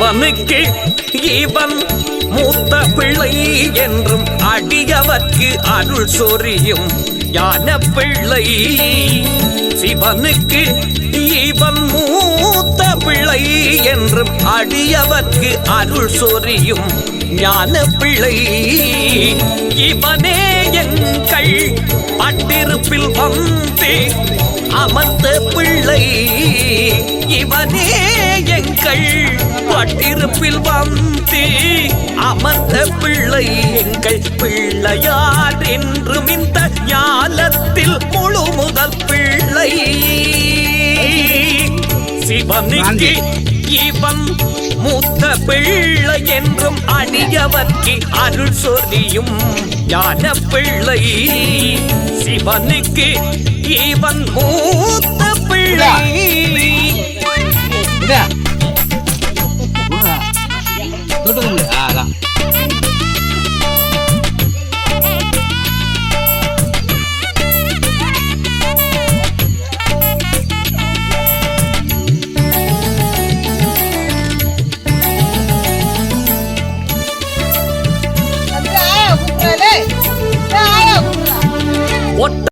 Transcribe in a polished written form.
சிவனுக்கு இவன் மூத்த பிள்ளை என்றும் அடியவர்க்கு அருள் சொரியும் ஞான பிள்ளை. சிவனுக்கு இவன் மூத்த பிள்ளை என்றும் அடியவர்க்கு அருள் சொரியும் ஞான பிள்ளை. இவனே எங்கள் பட்டிருப்பில் வந்து அமர்ந்த பிள்ளை. இவனே எங்கள் பட்டிருப்பில் வந்து அமர்ந்த பிள்ளை. எங்கள் பிள்ளையார் என்றும் இந்த ஞானத்தில் முழு முதல் பிள்ளை. சிவனுக்கு இவன் மூத்த பிள்ளை என்றும் அடியவர்க்கு அருள் சொரியும் ஞான பிள்ளை. சிவனுக்கு இவன் மூத்த பிள்ளை. தொட்டு